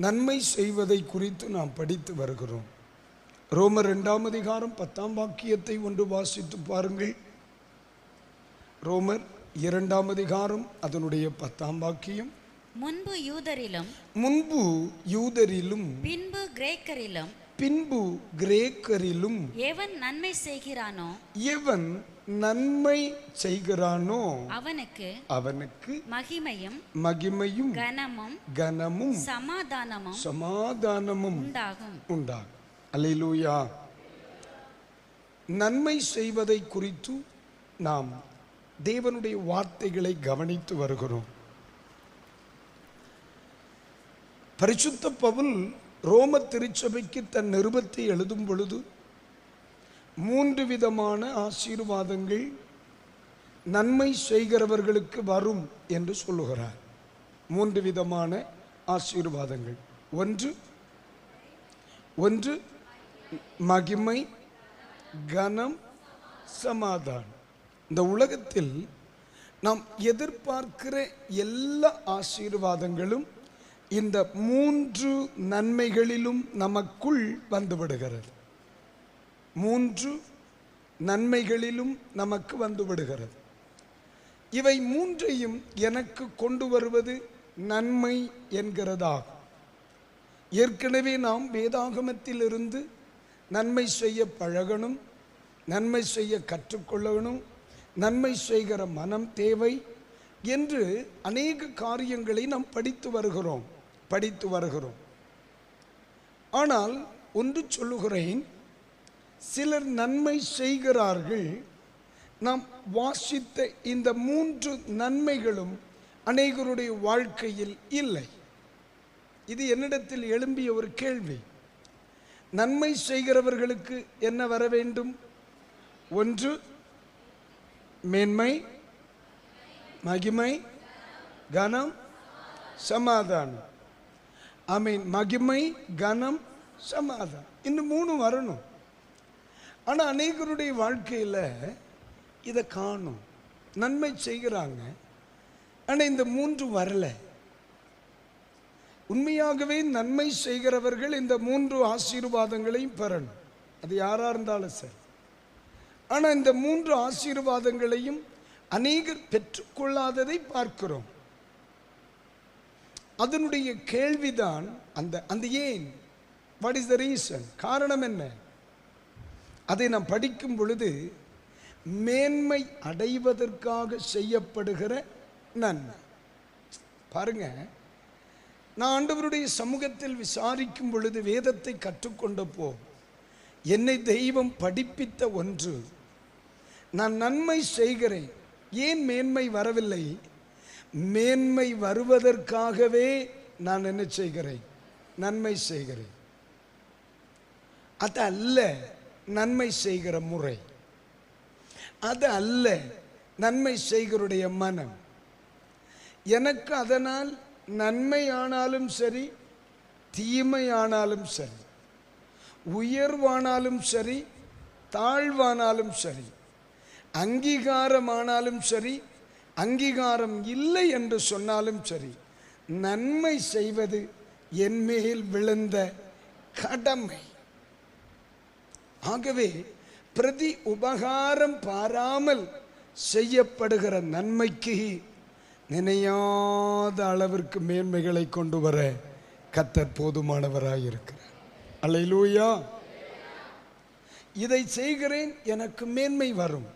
நன்மை செய்வதை குறித்து நாம் படித்து வருகிறோம். ரோமர் 2ஆம் அதிகாரம் 10ஆம் வாக்கியத்தை ஒன்று வாசித்து பாருங்கள். ரோமர் 2ஆம் அதிகாரம் அதனுடைய 10ஆம் வாக்கியம். முன்பு யூதரிலும் பின்பு கிரேக்கரிலும் எவன் நன்மை செய்கிறானோ அவனுக்கு மகிமையும் கனமும் சமாதானமும் உண்டாகும். அல்லேலூயா. நன்மை செய்வதை குறித்து நாம் தேவனுடைய வார்த்தைகளை கவனித்து வருகிறோம். பரிசுத்த பவுல் ரோம திருச்சபைக்கு தன் நிருபத்தை எழுதும் பொழுது 3 விதமான ஆசீர்வாதங்கள் நன்மை செய்கிறவர்களுக்கு வரும் என்று சொல்லுகிறார். 3 விதமான ஆசீர்வாதங்கள். ஒன்று மகிமை, கனம், சமாதானம். இந்த உலகத்தில் நாம் எதிர்பார்க்கிற எல்லா ஆசீர்வாதங்களும் இந்த 3 நன்மைகளிலும் நமக்குள் வந்துவிடுகிறது. 3 நன்மைகளிலும் நமக்கு வந்துவிடுகிறது. இவை 3ஐயும் எனக்கு கொண்டு வருவது நன்மை என்கிறதாகும். ஏற்கனவே நாம் வேதாகமத்திலிருந்து நன்மை செய்ய பழகணும், நன்மை செய்ய கற்றுக்கொள்ளணும், நன்மை செய்கிற மனம் தேவை என்று அநேக காரியங்களை நாம் படித்து வருகிறோம். ஆனால் ஒன்று சொல்லுகிறேன், சிலர் நன்மை செய்கிறார்கள். நாம் வாசித்த இந்த 3 நன்மைகளும் அநேகருடைய வாழ்க்கையில் இல்லை. இது என்னிடத்தில் எழும்பிய ஒரு கேள்வி. நன்மை செய்கிறவர்களுக்கு என்ன வர வேண்டும்? 1 மேன்மை, மகிமை, கனம், சமாதானம். ஆமென். மகிமை, கனம், சமாதானம். இந்த 3 வரணும். ஆனால் அநேகருடைய வாழ்க்கையில் இதை காணும். நன்மை செய்கிறாங்க, ஆனால் இந்த 3 வரல. உண்மையாகவே நன்மை செய்கிறவர்கள் இந்த 3 ஆசீர்வாதங்களையும் பெறணும். அது யாராக இருந்தாலும் சரி. ஆனால் இந்த 3 ஆசீர்வாதங்களையும் அநேகர் பெற்றுக்கொள்ளாததை பார்க்கிறோம். அதனுடைய கேள்விதான் அந்த ஏன், வாட் இஸ் த ரீசன், காரணம் என்ன? அதை நாம் படிக்கும் பொழுது மேன்மை அடைவதற்காக செய்யப்படுகிற நன்மை. பாருங்க, நான் ஆண்டவருடைய சமூகத்தில் விசாரிக்கும் பொழுது, வேதத்தை கற்றுக்கொண்டப்போ என்னை தெய்வம் படிப்பித்த ஒன்று, நான் நன்மை செய்கிறேன், ஏன் மேன்மை வரவில்லை? மேன்மை வருவதற்காகவே நான் என்ன செய்கிறேன்? நன்மை செய்கிறேன். அது அல்ல நன்மை செய்கிற முறை, அது அல்ல நன்மை செய்கிறுடைய மனம். எனக்கு அதனால் நன்மையானாலும் சரி, தீமையானாலும் சரி, உயர்வானாலும் சரி, தாழ்வானாலும் சரி, அங்கீகாரமானாலும் சரி, அங்கீகாரம் இல்லை என்று சொன்னாலும் சரி, நன்மை செய்வது என் மேல் விழுந்த கடமை. ஆகவே பிரதி உபகாரம் பாராமல் செய்யப்படுகிற நன்மைக்கு நினையாத அளவிற்கு மேன்மைகளை கொண்டு வர கர்த்தர் போதுமானவராயிருக்கிறார். அல்லேலூயா. இதை செய்கிறேன், எனக்கு மேன்மை வரும்,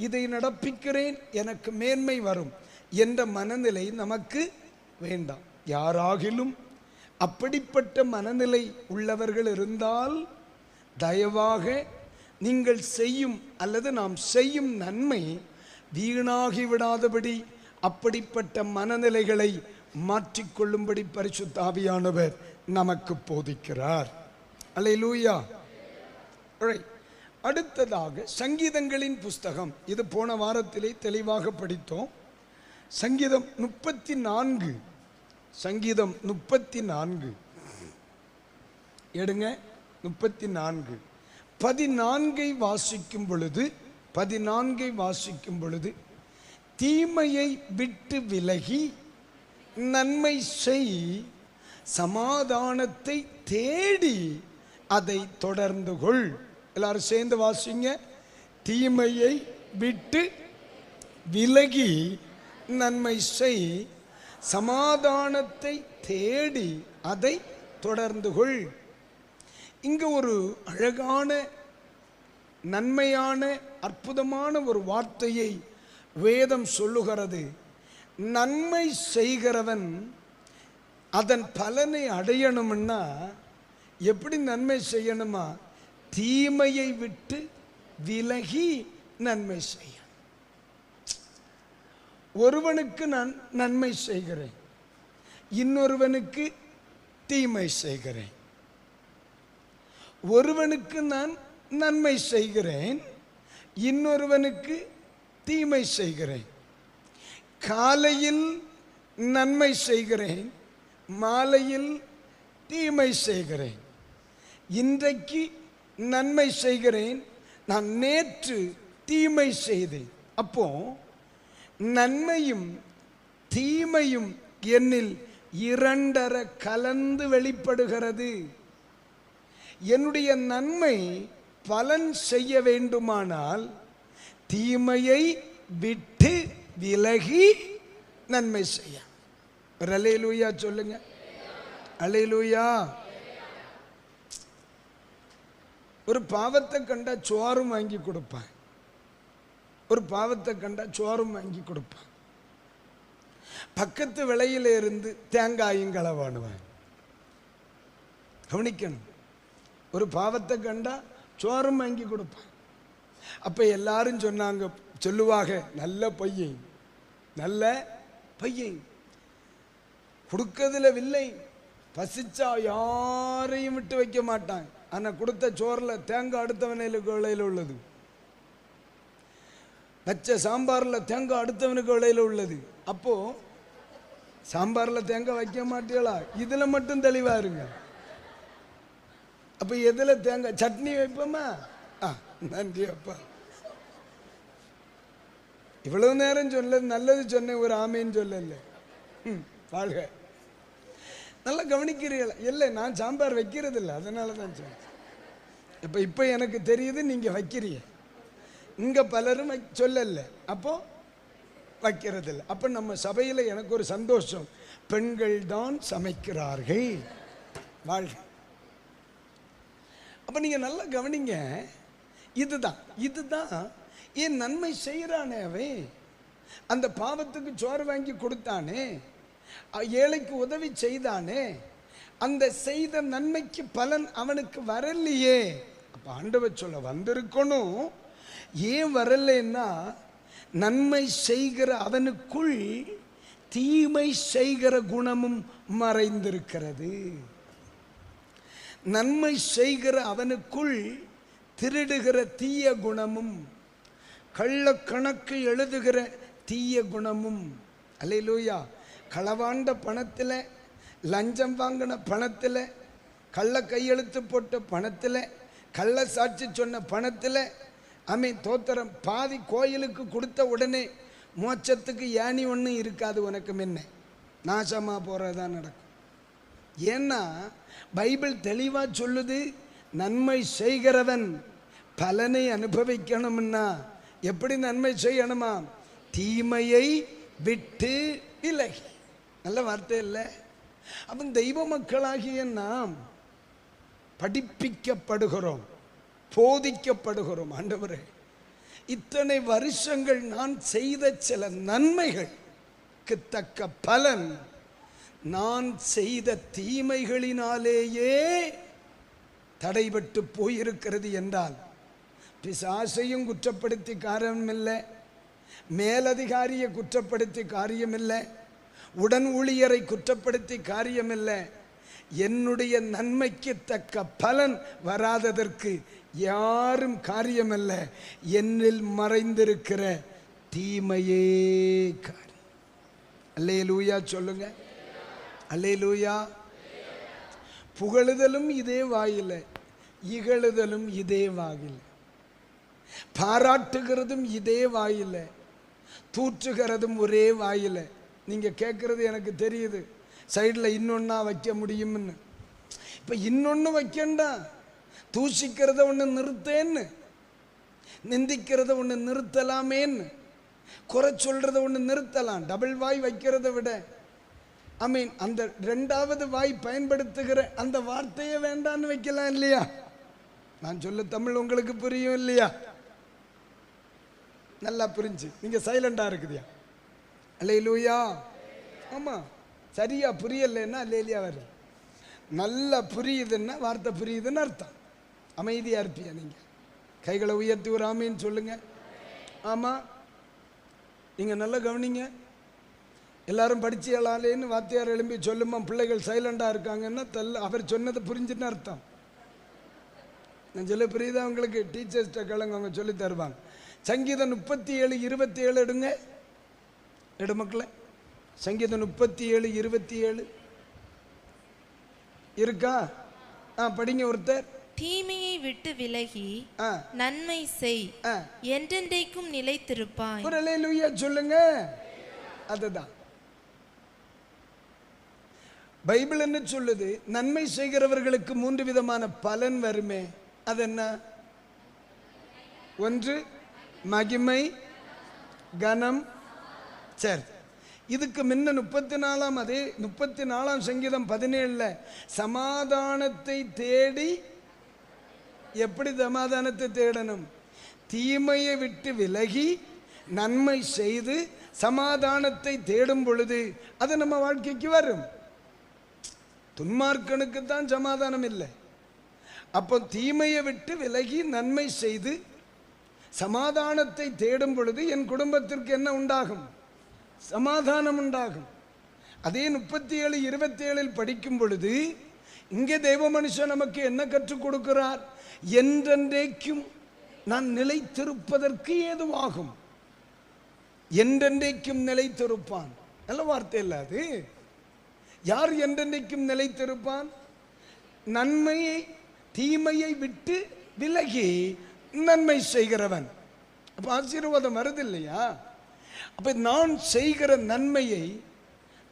இதை நடப்பிக்கிறேன், எனக்கு மேன்மை வரும் என்ற மனநிலை நமக்கு வேண்டாம். யாராகிலும் அப்படிப்பட்ட மனநிலை உள்ளவர்கள் இருந்தால் தயவாக நீங்கள் செய்யும் அல்லது நாம் செய்யும் நன்மை வீணாகி விடாதபடி அப்படிப்பட்ட மனநிலைகளை மாற்றிக்கொள்ளும்படி பரிசுத்த ஆவியானவர் நமக்கு போதிக்கிறார். அல்லேலூயா. அடுத்ததாக சங்கீதங்களின் புஸ்தகம், இது போன வாரத்திலே தெளிவாக படித்தோம். சங்கீதம் 34, சங்கீதம் 34 எடுங்க. 34 14 வாசிக்கும் பொழுது தீமையை விட்டு விலகி நன்மை செய், சமாதானத்தை தேடி அதை தொடர்ந்து கொள். எல்லாரும் சேர்ந்து வாசிங்க. தீமையை விட்டு விலகி நன்மை செய், சமாதானத்தை தேடி அதை தொடர்ந்து கொள். இங்க ஒரு அழகான நன்மையான அற்புதமான ஒரு வார்த்தையை வேதம் சொல்லுகிறது. நன்மை செய்கிறவன் அதன் பலனை அடையணும்னா எப்படி நன்மை செய்யணுமா? தீமையை விட்டு விலகி நன்மை செய்ய. ஒருவனுக்கு நான் நன்மை செய்கிறேன், இன்னொருவனுக்கு தீமை செய்கிறேன். ஒருவனுக்கு நான் நன்மை செய்கிறேன், இன்னொருவனுக்கு தீமை செய்கிறேன். காலையில் நன்மை செய்கிறேன், மாலையில் தீமை செய்கிறேன். இன்றைக்கு நன்மை செய்கிறேன், நான் நேற்று தீமை செய்தேன். அப்போ நன்மையும் தீமையும் என்னில் இரண்டர கலந்து வெளிப்படுகிறது. என்னுடைய நன்மை பலன் செய்ய வேண்டுமானால் தீமையை விட்டு விலகி நன்மை செய்ய. அல்லேலூயா சொல்லுங்க. அல்லேலூயா. ஒரு பாவத்தை கண்டா சோறும் வாங்கி கொடுப்பான், ஒரு பாவத்தை கண்டா சோறும் வாங்கி கொடுப்பான். பக்கத்து விலையில இருந்து தேங்காயும் களவாடுவான். கவனிக்கணும். ஒரு பாவத்தை கண்டா சோறும் வாங்கி கொடுப்பான். அப்ப எல்லாரும் சொன்னாங்க, சொல்லுவாங்க, நல்ல பையன், நல்ல பையன், கொடுக்கறதுல வில்லை, பசிச்சா யாரையும் விட்டு வைக்க மாட்டான். ஆனா கொடுத்த சோறுல தேங்காய் அடுத்தவனுக்கு விலையில உள்ளது, வச்ச சாம்பார்ல தேங்காய் அடுத்தவனுக்கு விலையில உள்ளது. அப்போ சாம்பார்ல தேங்காய் வைக்க மாட்டீங்களா? இதுல மட்டும் தெளிவா இருங்க. அப்ப எதுல தேங்காய் சட்னி வைப்போமா? நன்றி அப்பா. இவ்வளவு நேரம் சொல்ல நல்லது சொன்னேன், ஒரு ஆமைன்னு சொல்லல. வாழ்க. நல்லா கவனிக்கிறீங்களா? இல்லை, நான் சாம்பார் வைக்கிறது இல்லை, அதனால தான் சொன்னேன். இப்ப எனக்கு தெரியுது நீங்க வைக்கிறீங்க. இங்க பலரும் சொல்லல, அப்போ வைக்கிறது இல்லை. அப்ப நம்ம சபையில எனக்கு ஒரு சந்தோஷம், பெண்கள் தான் சமைக்கிறார்கள். வாழ்க. அப்ப நீங்க நல்லா கவனிங்க. இதுதான் ஏன் நன்மை செய்யறானே அவன். அந்த பாவத்துக்கு சோறு வாங்கி கொடுத்தானே, ஏழைக்கு உதவி செய்தானே, அந்த செய்த நன்மைக்கு பலன் அவனுக்கு வரலையே. அப்ப ஆண்டவர் சொல்ல வந்திருக்கணும். ஏன் வரலைன்னா, நன்மை செய்கிற அவனுக்குள் தீமை செய்கிற குணமும் மறைந்திருக்கிறது. நன்மை செய்கிற அவனுக்குள் திருடுகிற தீய குணமும், கள்ள கணக்கு எழுதுகிற தீய குணமும். அல்லேலூயா. களவாண்ட பணத்தில், லஞ்சம் வாங்கின பணத்தில், கள்ள கையெழுத்து போட்ட பணத்தில், கள்ள சாட்சி சொன்ன பணத்தில், தோத்திரம், பாதி கோயிலுக்கு கொடுத்த உடனே மோட்சத்துக்கு ஏணி ஒன்றும் இருக்காது உனக்கு முன்ன, நாசமாக போகிறதான் நடக்கும். ஏன்னா பைபிள் தெளிவாக சொல்லுது, நன்மை செய்கிறவன் பலனை அனுபவிக்கணும்னா எப்படி நன்மை செய்யணுமா? தீமையை விட்டு விலகி. நல்ல வார்த்தை இல்லை? அப்ப தெய்வ மக்களாகிய நாம் படிப்பிக்கப்படுகிறோம், போதிக்கப்படுகிறோம். ஆண்டவரே, இத்தனை வருஷங்கள் நான் செய்த சில நன்மைகளுக்கு தக்க பலன் நான் செய்த தீமைகளினாலேயே தடைபட்டு போயிருக்கிறது என்றால், பிசாசையும் குற்றப்படுத்தி காரியமில்லை, மேலதிகாரியை குற்றப்படுத்தி காரியமில்லை, உடன் ஊழியரை குற்றப்படுத்தி காரியமில்லை. என்னுடைய நன்மைக்கு தக்க பலன் வராததற்கு யாரும் காரியமல்ல, என்னில் மறைந்திருக்கிற தீமையே காரியம். அல்லேலூயா சொல்லுங்க. அல்லேலூயா. புகழுதலும் இதே வாயில, இகழுதலும் இதே வாயில், பாராட்டுகிறதும் இதே வாயில, தூற்றுகிறதும் ஒரே வாயில. நீங்க கேட்கறது எனக்கு தெரியுது. சைடில் இன்னொன்னா வைக்க முடியும்னு. இப்போ இன்னொன்று வைக்கண்டா, தூசிக்கிறத ஒன்று நிறுத்தேன்னு, நிந்திக்கிறத ஒன்று நிறுத்தலாமேன்னு, குறை சொல்கிறத ஒன்று நிறுத்தலாம். டபுள் வாய் வைக்கிறத விட அந்த 2வது வாய் பயன்படுத்துகிற அந்த வார்த்தையை வேண்டான்னு வைக்கலாம் இல்லையா? நான் சொல்ல தமிழ் உங்களுக்கு புரியும் இல்லையா? நல்லா புரிஞ்சு நீங்கள் சைலண்டாக இருக்குதியா? அல்லேலூயா. ஆமாம், சரியா புரியலைன்னா அல்லேலியா வரும். நல்லா புரியுதுன்னா வார்த்தை புரியுதுன்னு அர்த்தம். அமைதியாக இருப்பியா? நீங்கள் கைகளை உயர்த்தி ஒரு ஆமீன்னு சொல்லுங்க. ஆமாம், நீங்கள் நல்லா கவனிங்க. எல்லாரும் படிச்சியலாலேன்னு வாத்தியார் எழும்பி சொல்லுமா பிள்ளைகள் சைலண்டாக இருக்காங்கன்னா அவர் சொன்னதை புரிஞ்சுன்னு அர்த்தம். நான் சொல்ல புரியுதா உங்களுக்கு? டீச்சர்ஸ்ட கிழங்கு அவங்க சொல்லி தருவாங்க. சங்கீதம் 37:27 எடுங்க. எடு மக்களை, சங்கீதம் 37:27 இருக்கா? படிங்க ஒருத்தர். தீமையை விட்டு விலகி நன்மை செய், என்றென்றைக்கும் நிலைத்திருப்பாய். ஒரு அல்லேலூயா சொல்லுங்க. அதுதான் பைபிள் என்ன சொல்லுது? நன்மை செய்கிறவர்களுக்கு 3 விதமான பலன் வருமே. அது என்ன? 1 மகிமை, கனம். சரி, இதுக்கு முன்ன 34 அதே 34 சங்கீதம் 17 சமாதானத்தை தேடி. எப்படி சமாதானத்தை தேடணும்? தீமையை விட்டு விலகி நன்மை செய்து சமாதானத்தை தேடும் பொழுது அது நம்ம வாழ்க்கைக்கு வரும். துன்மார்க்கனுக்கு தான் சமாதானம் இல்லை. அப்போ தீமையை விட்டு விலகி நன்மை செய்து சமாதானத்தை தேடும் பொழுது என் குடும்பத்திற்கு என்ன உண்டாகும்? சமாதானம் உண்டாகும். அதே 37:27 படிக்கும் பொழுது இங்கே தெய்வ மனுஷன் நமக்கு என்ன கற்றுக் கொடுக்கிறார்? என்றென்றைக்கும் நான் நிலைத்திருப்பதற்கு ஏதுவாகும். என்றென்றைக்கும் நிலைத்திருப்பான். நல்ல வார்த்தை இல்லை அது? யார் என்றென்றைக்கும் நிலைத்திருப்பான்? நன்மையை தீமையை விட்டு விலகி நன்மை செய்கிறவன். அப்போ ஆசீர்வாதம் வருது இல்லையா? அப்போ நான் செய்கிற நன்மையை,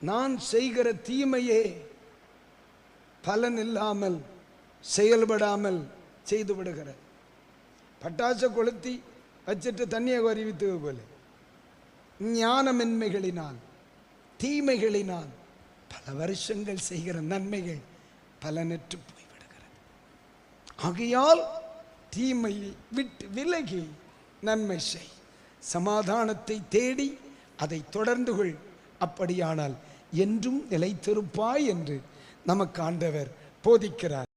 நான் செய்கிற தீமையே பலன் இல்லாமல் செயல்படாமல் செய்து விடுகிற. பட்டாசை கொளுத்தி வச்சுட்டு தண்ணியை அறிவித்தது போல ஞானமின்மைகளினால் தீமைகளினால் பல வருஷங்கள் செய்கிற நன்மைகள் பலனற்று போய்விடுகிறது. ஆகையால் தீமையை விட்டு விலகி நன்மை செய், சமாதானத்தை தேடி அதை தொடர்ந்து கொள். அப்படியானால் என்றும் நிலைத்திருப்பாய் என்று நமக்கு ஆண்டவர் போதிக்கிறார்.